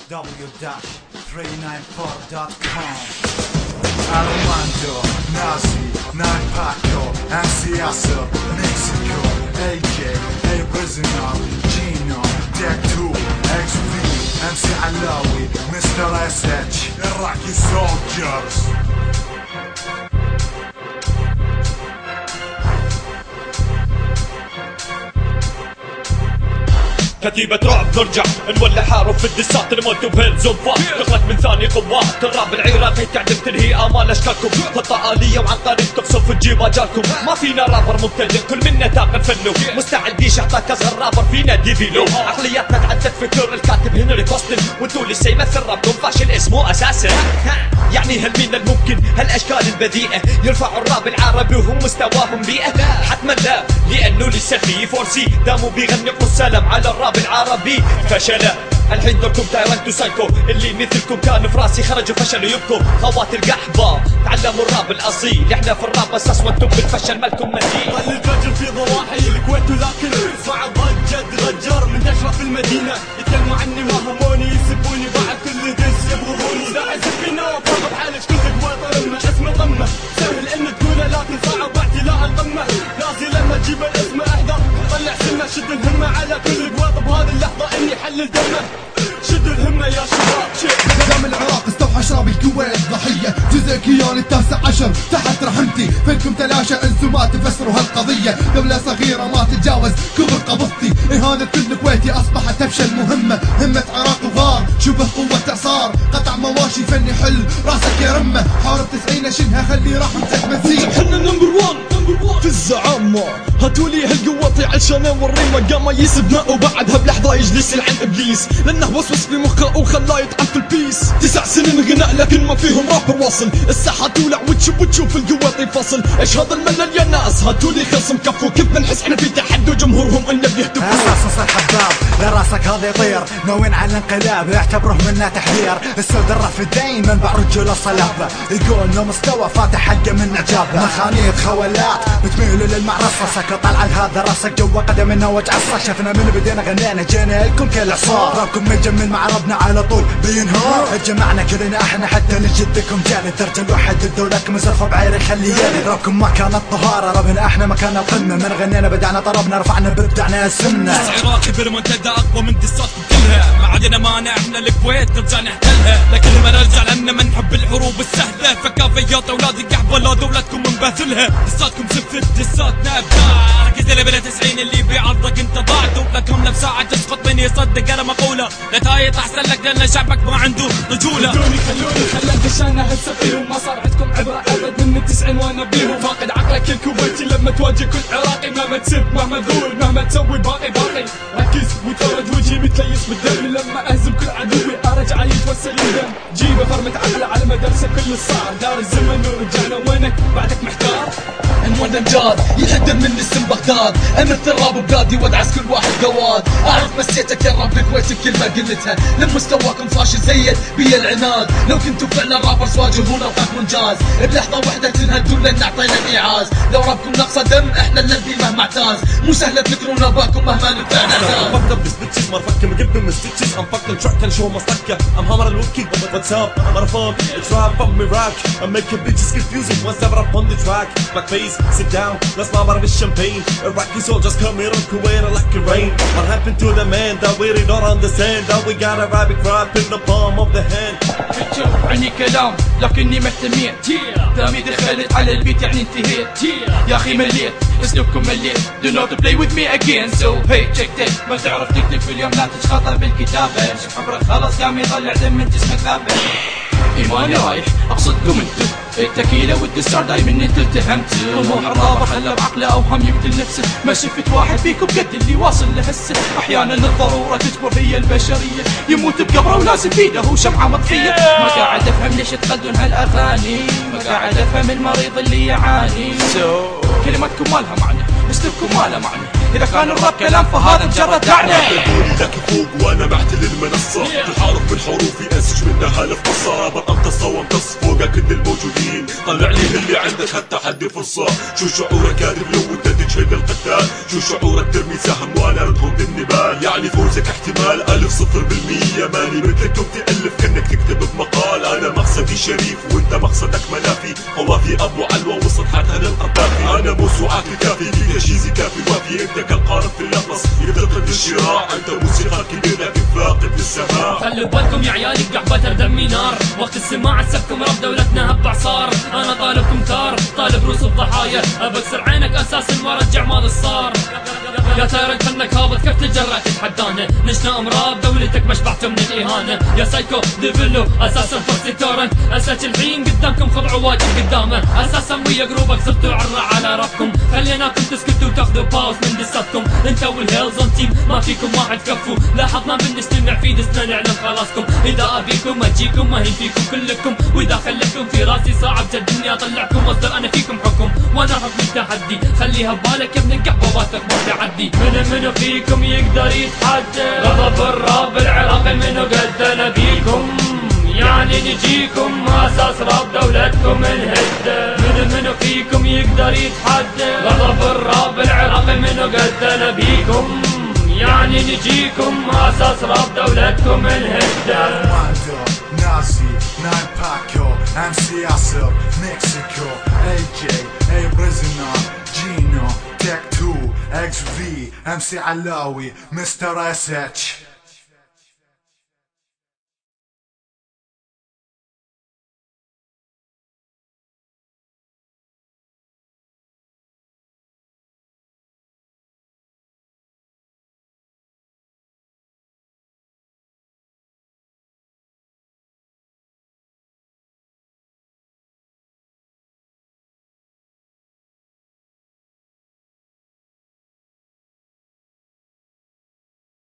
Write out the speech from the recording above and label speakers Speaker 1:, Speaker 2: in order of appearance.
Speaker 1: www.394.com. Armando, Nazi, Nine Paco, MC Asser, Mexico, AJ, A Prisoner, Gino, Deck 2, XV, MC Alawi, Mr. SH, Iraqi Soldiers.
Speaker 2: كتيبة رعب نرجع نولع حارب في الدسات نموت بهيلز وفات دخلت من ثاني قوات الراب العراقي تعدم تنهي امال اشكالكم خطة آلية وعن قريب تقصف تجيب اجالكم ما فينا رابر مبتدئ كل منا تاقن فنه مستعد يشحطك اصغر رابر فينا ديفيلو عقلياتنا تعدت فكر الكاتب هنري كوستن وانتو لسه يمثل رابكم فاشل اسمه اساسا يعني هل من الممكن هالاشكال البذيئة يرفعوا الراب العربي وهم مستواهم بيئة حتما لا لانه لسه في فورسي داموا بيغنقوا السلام على الراب العربي فشل الحين دوركم تايرانتو سايكو اللي مثلكم كان في راسي خرجوا فشلوا يبكوا خوات القحبة تعلموا الراب الاصيل احنا في الراب اساس وانتم بالفشل مالكم مثيل
Speaker 3: ظل الفجر في ضواحي الكويت ولكن صعب ضجة غجار من اشرف المدينة يتكلموا عني ما هموني يسبوني بعد كل دس يبغوني لا احسب فينا وفاضل حالك كل قوة رمة اسمه ضمة سهل ان تقوله لكن صعب اعتلاء القمة لازم لما تجيب الاسم احذر طلع سمة شد الهمة على كل قوة بهذه اللحظة اني حلل دمه شد الهمة يا شباب
Speaker 4: سلام العراق استوحى شراب الكويت ضحية جزء كيان التاسع عشر تحت رحمتي فينكم تلاشى انسوا ما تفسروا هالقضية دولة صغيرة ما تتجاوز كبر قبضتي اهانة كل كويتي اصبحت تفشل مهمة همة عراق وغار شبه قوة اعصار قطع مواشي فني حل راسك يا رمة حارب 90 شنها خلي راح مسك منسيب
Speaker 3: حنا نمبر 1 في الزعامة هاتولي هالقواطي علشان اوري مقامه يسبنا وبعدها بلحظة يجلس يلعن ابليس لانه وسوس في مخه وخلاه يطعن في البيس 9 سنين غناء لكن ما فيهم رابر واصل الساحة تولع وتشوف القواطي فصل ايش هذا الملل يا ناس هاتولي خصم كفو كيف بنحس احنا في تحدي وجمهورهم انه بيهتفوا
Speaker 1: اساس صح حباب لراسك هذا يطير ناويين على الانقلاب اعتبره منا تحذير السود الرفض دايما بعد رجول الصلابة يقول انه مستوى فاتح حقه من عجابه مخانيق خوالات بتميلوا للمعرصة سكت طلع هذا راسك جوا قدمنا وجعصة شفنا من بدينا غنينا جينا لكم كالعصار رابكم مجمل مع ربنا على طول بينهار جمعنا كلنا احنا حتى نجدكم جاني الدرجة الواحد الدولة مزرفة بعير خلياني رابكم ما كانت طهارة ربنا احنا ما كان القمة من غنينا بدعنا طربنا رفعنا بدعنا السنة
Speaker 3: عراقي برمنتدا اقوى من دساتكم كلها ما عندنا مانع احنا الكويت نرجع نحتلها لكن ما نرجع لان ما نحب الحروب السهلة فكافيات اولاد القحبة لا دولتكم منبهذلها دساتكم زفت دساتنا ابداع ركز اللي بلا 90 اللي بيعرضك انت ضاعتوا لكم لم ساعة تسقط من يصدق انا مقولة لا تايط احسن لك لان شعبك ما عنده رجولة خلوني خليت عشان احس فيهم ما صار عندكم عبرة ابد من 90 وانا بيهم فاقد عقلك الكويتي لما تواجه كل عراقي مهما تسب مهما تقول مهما تسوي باقي ركز وتفرج وجهي متليس بالدم لما اهزم كل عدوي ارجع يتوسل الدم جيبه فرمة عقله على مدرسة كل الصار دار الزمن ورجعنا وينك بعدك محتار عنوان امجاد يهدم من اسم بغداد امثل راب بلادي وادعس كل واحد قواد اعرف مسيتك يا رب الكويت بكلمه قلتها لما مستواكم فاشل زيد بي العناد لو كنتوا فعلا رابرز واجهونا وقفوا انجاز بلحظه وحده تنهدوا لان اعطينا الايعاز لو رابكم نقصه دم احنا الذي مهما اعتاز مو سهله تذكرونا باكم مهما نبدعنا
Speaker 2: fucked up this bitches motherfucking give them the stitches I'm fucking track and show my stacker I'm hammer الوكي what's up motherfucker it's rap on me rock I'm making bitches confusing once I rap on the track black face sit down let's not about champagne Iraqi soldiers come here on Kuwait like it rain what happened to the man that we don't understand that we got Arabic rap in the palm of the hand
Speaker 3: عني كلام لكني محتميت دامي دخلت على البيت يعني انتهيت يا اخي مليت اسلوبكم مليت do not play with me again so hey check that ما تعرف تكتب في اليوم لا تشخطر بالكتابة شوف عبرك خلاص قام يطلع دم من جسمك ثابت ايماني رايح اقصدكم انتو التكيلة والدستار دايما انتو اتهمتوا طموح الرابر خلى بعقله اوهام يقتل نفسه ما شفت واحد فيكم قد اللي واصل لهسه احيانا الضرورة تجبر هي البشرية يموت بقبره ولازم بيده هو شمعة مطفية ما قاعد افهم ليش تقلدون هالاغاني ما قاعد افهم المريض اللي يعاني كلماتكم ما لها معنى اسلوبكم ما له معنى إذا كان الراب كلام فهذا مجرد لعنة.
Speaker 5: تقولي لك فوق وانا محتل المنصة، تحارب من حروفي انسج منها الف قصة، رابر امتص وامتص فوقك كل الموجودين، طلع لي اللي عندك هالتحدي فرصة. شو شعورك كاذب لو انت تجهد القتال؟ شو شعورك ترمي سهم وانا رد النبال؟ يعني فوزك احتمال 1000% ماني مثلكم تألف كأنك تكتب بمقال. انا مقصدي شريف وانت مقصدك منافي، قوافي ابو علوة وصلت حتى للقذافي. انا موسوعاتي كافي في تجهيزي كافي وافي، انت كالقارب في اللفظ يفتقد الشراع، انت موسيقى كبير لكن فاقد للسماع.
Speaker 6: خلوا بالكم يا عيالي قحبة دمي نار، وقت السماع سبكم رب دولتنا هب عصار. انا طالبكم ثار طالب روس الضحايا، ابكسر عينك اساسا وارجع ماضي الصار. يا تارك فنك هابط كيف تجرأ تتحدانا؟ نشنا امراض دولتك ما شبعتوا من الاهانه. يا سايكو ديفلو اساسا فرسي تورنت، اساس الحين قدامكم خضعوا واجب قدامه. اساسا ويا جروبك صرتوا عرة على ربكم، خليناكم تسكتوا وتاخذوا باوس من دساتكم. انت والهيلزون تيم ما فيكم واحد كفو، لاحظنا بنجتمع في دسنا نعلن خلاصكم. اذا ابيكم اجيكم ما هي فيكم كلكم، واذا خليكم في راسي صعب جد اني اطلعكم واصدر انا فيكم حكم. وانا حكم التحدي خليها ببالك يا ابن القحبواتك ما تعدي. منو فيكم يقدر يتحدى؟ غضب الراب العراقي منو قد بيكم؟ يعني نجيكم اساس راب دولتكم نهده. منو فيكم يقدر يتحدى؟ غضب الراب العراقي منو قد بيكم؟ يعني نجيكم اساس راب دولتكم نهده.
Speaker 1: Nazi, Nine Paco, MC Asir, Mexico, AJ, A Prisoner, Gino, Tech 2, XV, MC Alawi, Mr. SH.